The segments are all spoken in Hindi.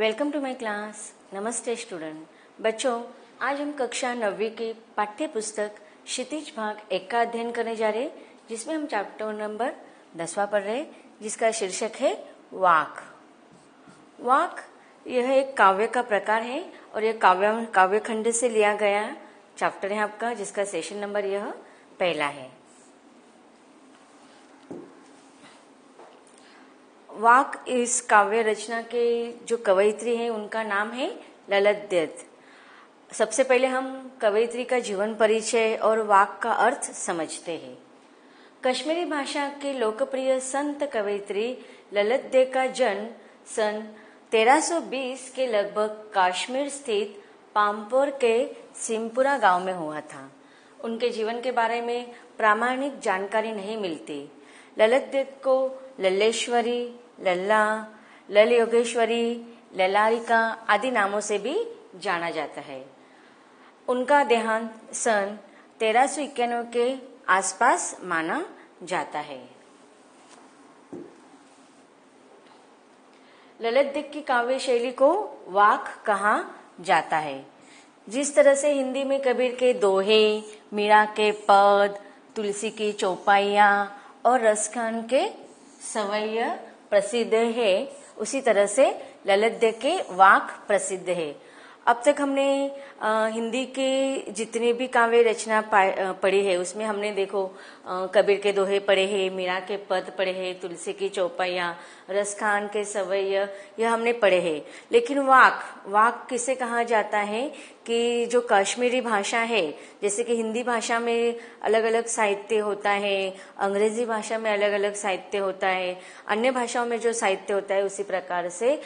Welcome to my class. नमस्ते स्टूडेंट। बच्चों, आज हम कक्षा 9वीं की पाठ्य पुस्तक क्षितिज भाग 1 का अध्ययन करने जा रहे हैं, जिसमें हम चैप्टर नंबर 10वां पढ़ रहे हैं, जिसका शीर्षक है वाक। वाक यह एक काव्य का प्रकार है और यह काव्य खंड से लिया गया चैप्टर है आपका, जिसका सेशन नंबर यह पहला है। वाक इस काव्य रचना के जो कवयित्री है उनका नाम है ललित दत्त। सबसे पहले हम कवयित्री का जीवन परिचय और वाक का अर्थ समझते हैं। कश्मीरी भाषा के लोकप्रिय संत कवयित्री ललित दत्त का जन्म सन 1320 के लगभग कश्मीर स्थित पामपोर के सिमपुरा गांव में हुआ था। उनके जीवन के बारे में प्रामाणिक जानकारी नहीं मिलती। ललित दत्त को लल्लेश्वरी, लल्ला, लल योगेश्वरी, ललारिका आदि नामों से भी जाना जाता है। उनका देहांत सन 1391 के आसपास माना जाता है। ललित दत्त की काव्य शैली को वाक कहा जाता है। जिस तरह से हिंदी में कबीर के दोहे, मीरा के पद, तुलसी की चौपाइयाँ और रसखान के सवैया प्रसिद्ध है, उसी तरह से ललित दत्त के वाक प्रसिद्ध है। अब तक हमने हिंदी के जितने भी काव्य रचना पढ़ी है, उसमें हमने देखो कबीर के दोहे पढ़े हैं, मीरा के पद पढ़े हैं, तुलसी की चौपाइयाँ, रसखान के सवैया, यह हमने पढ़े हैं। लेकिन वाक किसे कहा जाता है कि जो कश्मीरी भाषा है, जैसे कि हिंदी भाषा में अलग अलग साहित्य होता है, अंग्रेजी भाषा में अलग अलग साहित्य होता है, अन्य भाषाओं में जो साहित्य होता है, उसी प्रकार से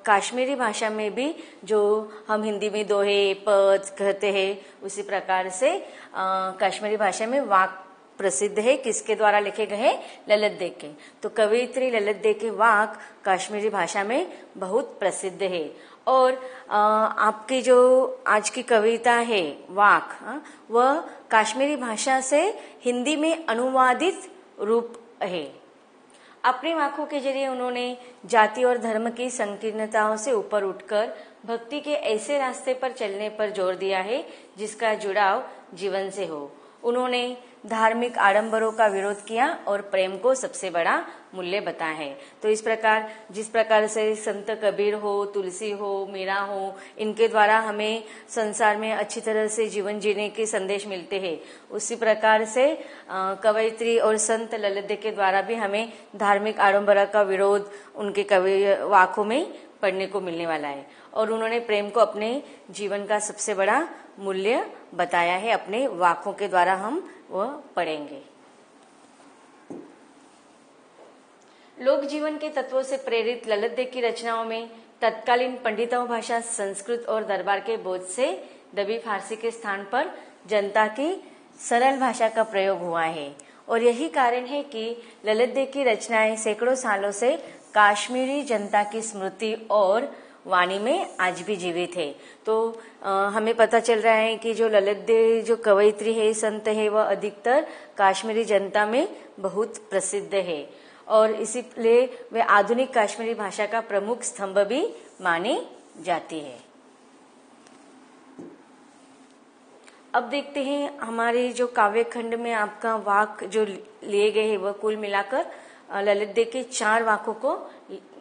कश्मीरी भाषा में भी जो हम हिंदी में दोहे पद कहते हैं, उसी प्रकार से कश्मीरी भाषा में वाक प्रसिद्ध है। किसके द्वारा लिखे गए? ललित दत्त के। तो कवयित्री ललित दत्त के वाक कश्मीरी भाषा में बहुत प्रसिद्ध है। और आपकी जो आज की कविता है वाक, वह कश्मीरी भाषा से हिंदी में अनुवादित रूप है। अपनी वाकों के जरिए उन्होंने जाति और धर्म की संकीर्णताओं से ऊपर उठकर भक्ति के ऐसे रास्ते पर चलने पर जोर दिया है जिसका जुड़ाव जीवन से हो। उन्होंने धार्मिक आडंबरों का विरोध किया और प्रेम को सबसे बड़ा मूल्य बताया है। तो इस प्रकार जिस प्रकार से संत कबीर हो, तुलसी हो, मीरा हो, इनके द्वारा हमें संसार में अच्छी तरह से जीवन जीने के संदेश मिलते हैं, उसी प्रकार से कवयित्री और संत ललित दत्त के द्वारा भी हमें धार्मिक आडंबर का विरोध उनके कवि वाकों में पढ़ने को मिलने वाला है। और उन्होंने प्रेम को अपने जीवन का सबसे बड़ा मूल्य बताया है। अपने वाकों के द्वारा हम वह पढ़ेंगे। लोक जीवन के तत्वों से प्रेरित ललित दत्त की रचनाओं में तत्कालीन पंडितों भाषा संस्कृत और दरबार के बोझ से दबी फारसी के स्थान पर जनता की सरल भाषा का प्रयोग हुआ है। और यही कारण है कि ललित दत्त की रचनाएं सैकड़ों सालों से कश्मीरी जनता की स्मृति और वाणी में आज भी जीवित है। तो हमें पता चल रहा है कि जो ललित दत्त जो कवयित्री है, संत है, वह अधिकतर कश्मीरी जनता में बहुत प्रसिद्ध है और इसीलिए वे आधुनिक कश्मीरी भाषा का प्रमुख स्तंभ भी मानी जाती है। अब देखते हैं हमारे जो काव्य खंड में आपका वाक जो लिए गए हैं, वह कुल मिलाकर ललित दत्त के 4 वाकों को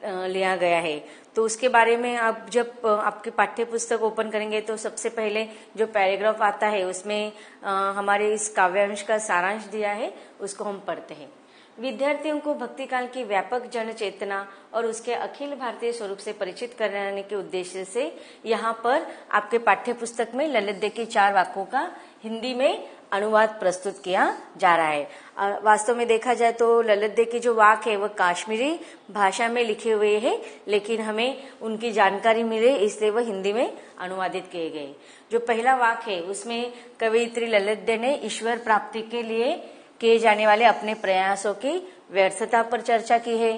लिया गया है। तो उसके बारे में आप जब आपकी पाठ्य पुस्तक ओपन करेंगे तो सबसे पहले जो पैराग्राफ आता है उसमें हमारे इस काव्यांश का सारांश दिया है, उसको हम पढ़ते हैं। विद्यार्थियों को भक्ति काल की व्यापक जन चेतना और उसके अखिल भारतीय स्वरूप से परिचित कराने के उद्देश्य से यहाँ पर आपके पाठ्य पुस्तक में ललित दत्त के 4 वाकों का हिंदी में अनुवाद प्रस्तुत किया जा रहा है। वास्तव में देखा जाए तो ललित दत्त के जो वाक है वह कश्मीरी भाषा में लिखे हुए हैं, लेकिन हमें उनकी जानकारी मिले इसलिए वह हिंदी में अनुवादित किए गए। जो पहला वाक है उसमें कवयित्री ललित दत्त ने ईश्वर प्राप्ति के लिए किए जाने वाले अपने प्रयासों की व्यर्थता पर चर्चा की है।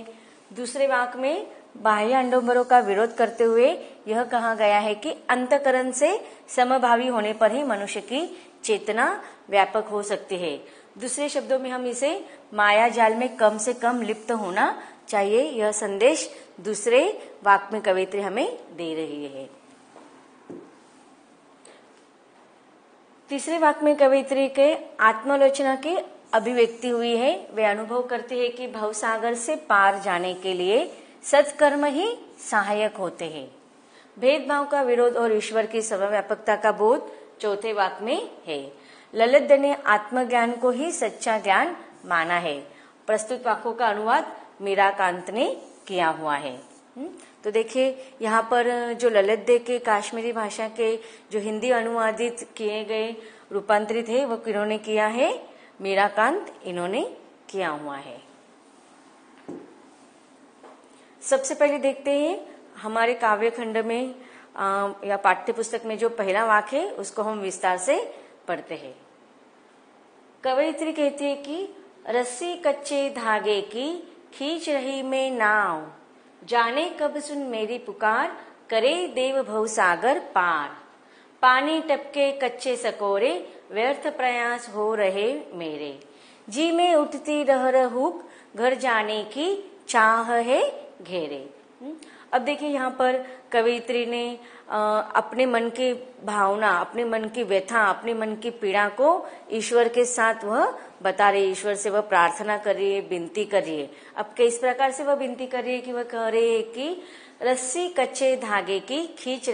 दूसरे वाक में बाह्य आडंबरों का विरोध करते हुए यह कहा गया है कि अंतःकरण से समभावी होने पर ही मनुष्य की चेतना व्यापक हो सकती है। दूसरे शब्दों में हम इसे माया जाल में कम से कम लिप्त होना चाहिए, यह संदेश दूसरे वाक्य में कवयित्री हमें दे रही है। तीसरे वाक्य में कवयित्री के आत्मालोचना की अभिव्यक्ति हुई है। वे अनुभव करते हैं कि भवसागर से पार जाने के लिए सत्कर्म ही सहायक होते हैं। भेदभाव का विरोध और ईश्वर की सर्वव्यापकता का बोध चौथे वाक्य में है। ललित ने आत्मज्ञान को ही सच्चा ज्ञान माना है। प्रस्तुत वाक्यों का अनुवाद मीराकांत ने किया हुआ है। तो देखिए यहाँ पर जो ललित के काश्मीरी भाषा के जो हिंदी अनुवादित किए गए रूपांतरित है वो किन्होंने किया है? मीराकांत इन्होंने किया हुआ है। सबसे पहले देखते हैं हमारे काव्य खंड में या पाठ्य पुस्तक में जो पहला वाक्य है उसको हम विस्तार से पढ़ते हैं। कवयित्री कहती है कि रस्सी कच्चे धागे की खींच रही मैं नाव, जाने कब सुन मेरी पुकार, करे देव भवसागर पार। पानी टपके कच्चे सकोरे, व्यर्थ प्रयास हो रहे मेरे। जी में उठती रह रहूक, घर जाने की चाह है घेरे। अब देखिए यहाँ पर कवयित्री ने अपने मन की भावना, अपने मन की व्यथा, अपने मन की पीड़ा को ईश्वर के साथ वह बता रही है। ईश्वर से वह प्रार्थना कर रही है, विनती कर रही है। अब किस प्रकार से वह विनती कर रही है कि वह कह रही है कि रस्सी कच्चे धागे की खींच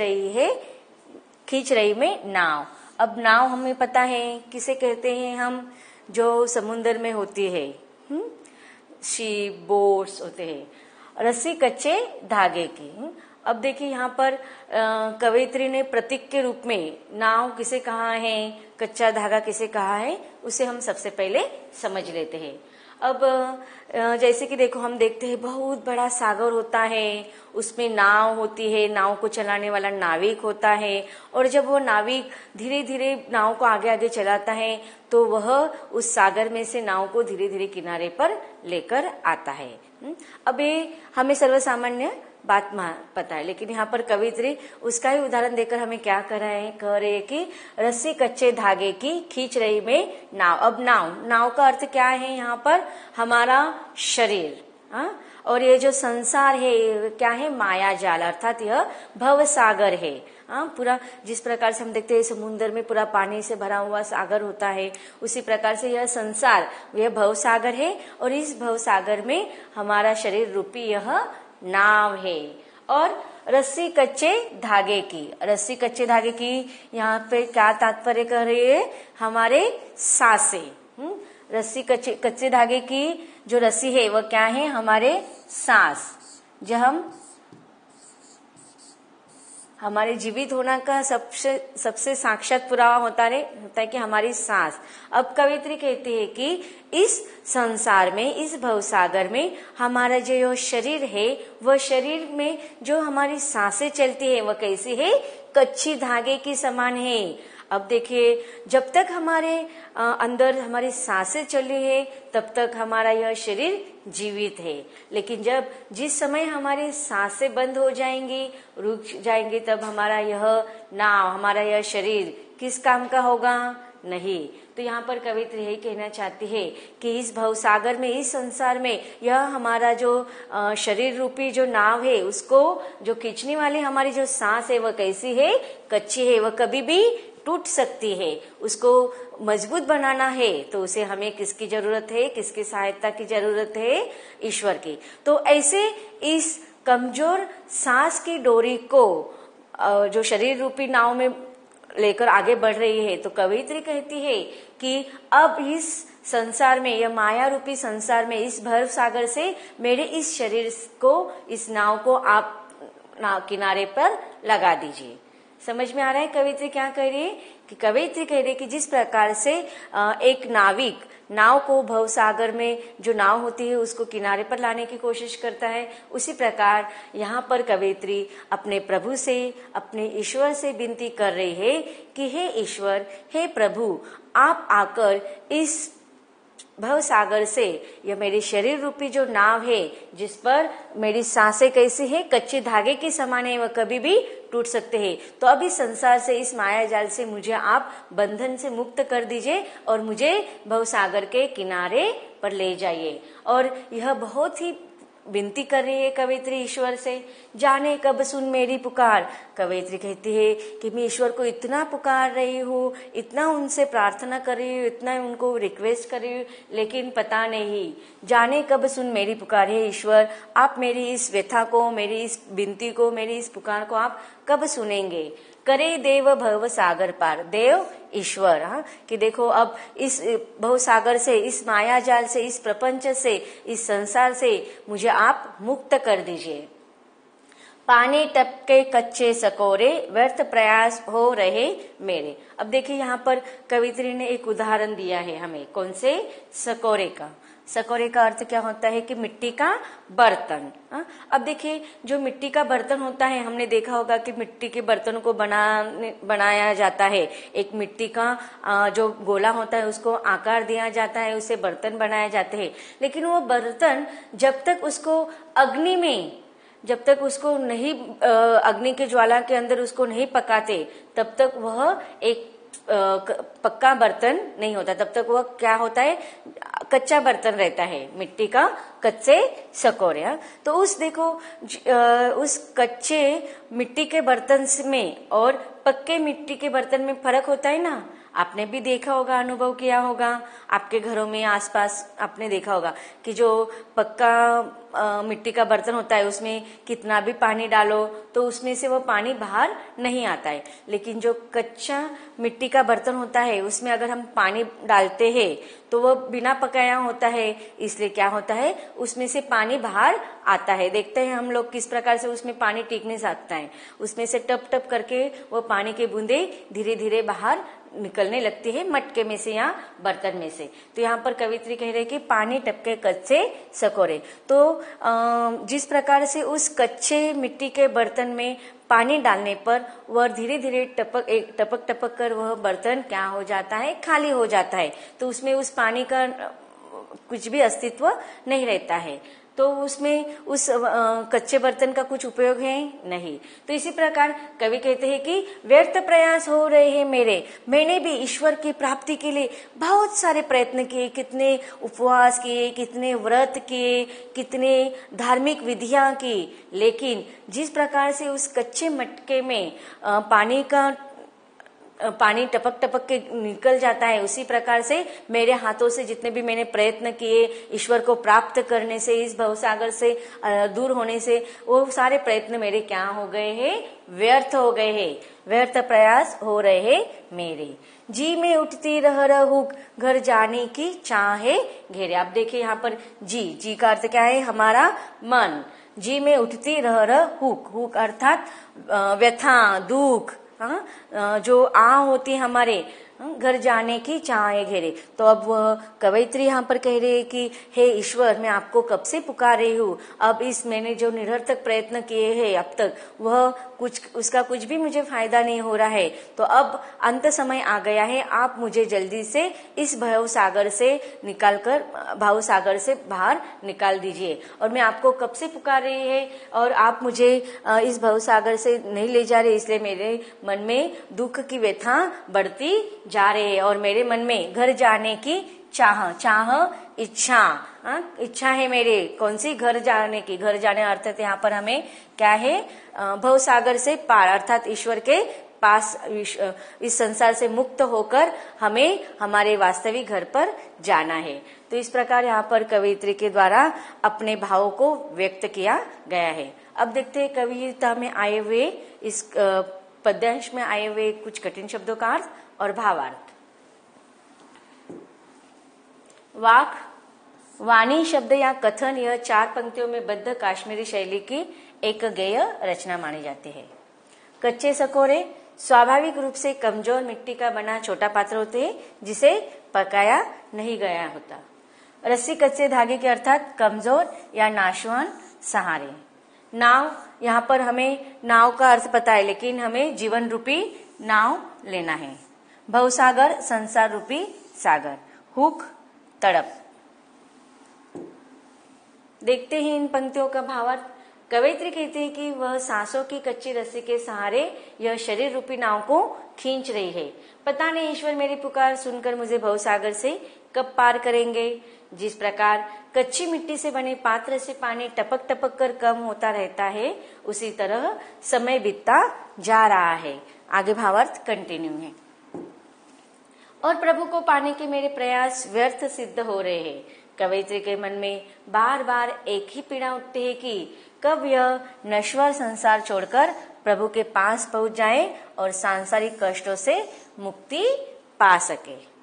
रही में नाव। अब नाव हमें पता है किसे कहते हैं हम, जो समुन्द्र में होती है, शिप, बोट्स होते हैं। रस्सी कच्चे धागे की। अब देखिए यहाँ पर कवयित्री ने प्रतीक के रूप में नाव किसे कहा है, कच्चा धागा किसे कहा है, उसे हम सबसे पहले समझ लेते हैं। अब जैसे कि देखो हम देखते हैं बहुत बड़ा सागर होता है, उसमें नाव होती है, नाव को चलाने वाला नाविक होता है, और जब वो नाविक धीरे धीरे नाव को आगे आगे चलाता है तो वह उस सागर में से नाव को धीरे धीरे किनारे पर लेकर आता है। अब ये हमें सर्वसामान्य बात पता है, लेकिन यहाँ पर कवयित्री उसका ही उदाहरण देकर हमें क्या कह रहे हैं कि रस्सी कच्चे धागे की खींच रही में नाव। अब नाव का अर्थ क्या है यहाँ पर? हमारा शरीर। और ये जो संसार है क्या है? माया जाल, अर्थात यह भव सागर है। पूरा जिस प्रकार से हम देखते हैं समुद्र में पूरा पानी से भरा हुआ सागर होता है, उसी प्रकार से यह संसार, यह भव सागर है, और इस भव सागर में हमारा शरीर रूपी यह नाव है। और रस्सी कच्चे धागे की यहाँ पे क्या तात्पर्य कर रही है? हमारे सांसें। रस्सी कच्चे धागे की जो रस्सी है वह क्या है? हमारे सांस। जब हमारे जीवित होना का सबसे साक्षात पुरावा होता है कि हमारी सांस। अब कवयित्री कहती है कि इस संसार में, इस भवसागर में हमारा जो शरीर है, वह शरीर में जो हमारी सांसें चलती है वह कैसी है? कच्ची धागे की समान है। अब देखिए जब तक हमारे अंदर हमारी सांसें चली है तब तक हमारा यह शरीर जीवित है, लेकिन जिस समय हमारी सांसें बंद हो जाएंगी, रुक जाएंगी, तब हमारा यह नाव, हमारा यह शरीर किस काम का होगा? नहीं। तो यहाँ पर कवयित्री यही कहना चाहती है कि इस भवसागर में, इस संसार में यह हमारा जो शरीर रूपी जो नाव है, उसको जो खींचने वाली हमारी जो सांस है वह कैसी है? कच्ची है। वह कभी भी टूट सकती है। उसको मजबूत बनाना है तो उसे हमें किसकी जरूरत है? किसकी सहायता की जरूरत है? ईश्वर की। तो ऐसे इस कमजोर सांस की डोरी को जो शरीर रूपी नाव में लेकर आगे बढ़ रही है, तो कवयित्री कहती है कि अब इस संसार में, यह माया रूपी संसार में, इस भव सागर से मेरे इस शरीर को, इस नाव को आप किनारे पर लगा दीजिए। समझ में आ रहा है कवयित्री क्या कह रही है? कि कवयित्री कह रही है कि जिस प्रकार से एक नाविक नाव को भवसागर में जो नाव होती है उसको किनारे पर लाने की कोशिश करता है, उसी प्रकार यहाँ पर कवयित्री अपने प्रभु से, अपने ईश्वर से विनती कर रही है कि हे ईश्वर, हे प्रभु, आप आकर इस भव सागर से, यह मेरी शरीर रूपी जो नाव है जिस पर मेरी सांसें कैसी है? कच्चे धागे की समान है, वह कभी भी टूट सकते हैं। तो अब इस संसार से, इस माया जाल से मुझे आप बंधन से मुक्त कर दीजिए और मुझे भव सागर के किनारे पर ले जाइए। और यह बहुत ही विनती कर रही है कवयित्री ईश्वर से, जाने कब सुन मेरी पुकार। कवयित्री कहती है कि मैं ईश्वर को इतना पुकार रही हूँ, इतना उनसे प्रार्थना कर रही हूँ, इतना उनको रिक्वेस्ट कर रही हूँ, लेकिन पता नहीं जाने कब सुन मेरी पुकार। है ईश्वर, आप मेरी इस व्यथा को, मेरी इस विनती को, मेरी इस पुकार को आप कब सुनेंगे। करे देव भव सागर पार, देव ईश्वर, हाँ, कि देखो अब इस भव सागर से, इस माया जाल से, इस प्रपंच से, इस संसार से मुझे आप मुक्त कर दीजिए। पानी टपके कच्चे सकोरे, व्यर्थ प्रयास हो रहे मेरे। अब देखिए यहाँ पर कवित्री ने एक उदाहरण दिया है हमें, कौन से, सकोरे का। सकोरे का अर्थ क्या होता है कि मिट्टी का बर्तन। अब देखिए जो मिट्टी का बर्तन होता है, हमने देखा होगा कि मिट्टी के बर्तनों को बनाया जाता है। एक मिट्टी का जो गोला होता है उसको आकार दिया जाता है, उससे बर्तन बनाए जाते हैं। लेकिन वो बर्तन जब तक उसको अग्नि में, जब तक उसको नहीं अग्नि के ज्वाला के अंदर उसको नहीं पकाते, तब तक वह एक पक्का बर्तन नहीं होता। तब तक वह क्या होता है, कच्चा बर्तन रहता है, मिट्टी का कच्चे सकोरे। तो उस देखो उस कच्चे मिट्टी के बर्तन में और पक्के मिट्टी के बर्तन में फर्क होता है ना। आपने भी देखा होगा, अनुभव किया होगा, आपके घरों में आसपास आपने देखा होगा कि जो पक्का मिट्टी का बर्तन होता है उसमें कितना भी पानी डालो तो उसमें से वो पानी बाहर नहीं आता है। लेकिन जो कच्चा मिट्टी का बर्तन होता है उसमें अगर हम पानी डालते हैं तो वो बिना पकाया होता है, इसलिए क्या होता है, उसमें से पानी बाहर आता है। देखते हैं हम लोग किस प्रकार से उसमें पानी टिकने सकता है, उसमें से टप टप करके वो पानी के बूंदे धीरे धीरे बाहर निकलने लगती है मटके में से या बर्तन में से। तो यहाँ पर कवित्री कह रहे कि पानी टपके कच्चे सकोरे। तो जिस प्रकार से उस कच्चे मिट्टी के बर्तन में पानी डालने पर वह धीरे धीरे टपक टपक कर वह बर्तन क्या हो जाता है, खाली हो जाता है। तो उसमें उस पानी का कुछ भी अस्तित्व नहीं रहता है, तो उसमें उस कच्चे बर्तन का कुछ उपयोग है नहीं। तो इसी प्रकार कवि कहते हैं कि व्यर्थ प्रयास हो रहे हैं मेरे, मैंने भी ईश्वर की प्राप्ति के लिए बहुत सारे प्रयत्न किए, कितने उपवास किए, कितने व्रत किए, कितने धार्मिक विधियां की, लेकिन जिस प्रकार से उस कच्चे मटके में पानी टपक टपक के निकल जाता है, उसी प्रकार से मेरे हाथों से जितने भी मैंने प्रयत्न किए ईश्वर को प्राप्त करने से, इस भवसागर से दूर होने से, वो सारे प्रयत्न मेरे क्या हो गए हैं, व्यर्थ हो गए हैं, व्यर्थ प्रयास हो रहे हैं मेरे। जी में उठती रह रहूं, घर जाने की चाहे घेरे। आप देखिए यहाँ पर जी का अर्थ क्या है, हमारा मन। जी में उठती रह रहूं, हुक अर्थात व्यथा, दुख, जो होती है हमारे, घर जाने की चाहे घेरे। तो अब वह कवयित्री यहाँ पर कह रही है कि हे ईश्वर, मैं आपको कब से पुकार रही हूँ, अब इस मैंने जो निरर्थक प्रयत्न किए हैं अब तक, वह उसका कुछ भी मुझे फायदा नहीं हो रहा है। तो अब अंत समय आ गया है, आप मुझे जल्दी से इस भव सागर से बाहर निकाल दीजिए। और मैं आपको कब से पुकार रही है और आप मुझे इस भव सागर से नहीं ले जा रहे, इसलिए मेरे मन में दुख की व्यथा बढ़ती जा रहे हैं और मेरे मन में घर जाने की चाह इच्छा है मेरे। कौन सी, घर जाने की। घर जाने अर्थात यहाँ पर हमें क्या है, भव सागर से पार अर्थात ईश्वर के पास, इस संसार से मुक्त होकर हमें हमारे वास्तविक घर पर जाना है। तो इस प्रकार यहाँ पर कवयित्री के द्वारा अपने भावों को व्यक्त किया गया है। अब देखते हैं कविता में आए हुए, इस पद्यांश में आए हुए कुछ कठिन शब्दों का अर्थ और भावार्थ। वाणी शब्द या कथन, यह 4 पंक्तियों में बद्ध काश्मीरी शैली की एक गेय रचना मानी जाती है। कच्चे सकोरे स्वाभाविक रूप से कमजोर मिट्टी का बना छोटा पात्र होते हैं जिसे पकाया नहीं गया होता। रस्सी कच्चे धागे के अर्थात कमजोर या नाशवान सहारे। नाव, यहाँ पर हमें नाव का अर्थ पता है, लेकिन हमें जीवन रूपी नाव लेना है। भवसागर संसार रूपी सागर। हुक तड़प। देखते हैं इन पंक्तियों का भावार्थ। कवयित्री कहती है कि वह सांसों की कच्ची रस्सी के सहारे यह शरीर रूपी नाव को खींच रही है। पता नहीं ईश्वर मेरी पुकार सुनकर मुझे भवसागर से कब पार करेंगे। जिस प्रकार कच्ची मिट्टी से बने पात्र से पानी टपक टपक कर कम होता रहता है, उसी तरह समय बीतता जा रहा है। आगे भावार्थ कंटिन्यू है। और प्रभु को पाने के मेरे प्रयास व्यर्थ सिद्ध हो रहे हैं। कवयित्री के मन में बार बार एक ही पीड़ा उठती है कि कब यह नश्वर संसार छोड़कर प्रभु के पास पहुंच जाए और सांसारिक कष्टों से मुक्ति पा सके।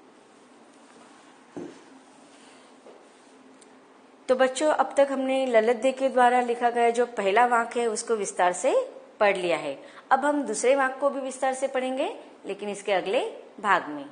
तो बच्चों, अब तक हमने ललित दे के द्वारा लिखा गया जो पहला वाक्य है उसको विस्तार से पढ़ लिया है। अब हम दूसरे वाक्य को भी विस्तार से पढ़ेंगे, लेकिन इसके अगले भाग में।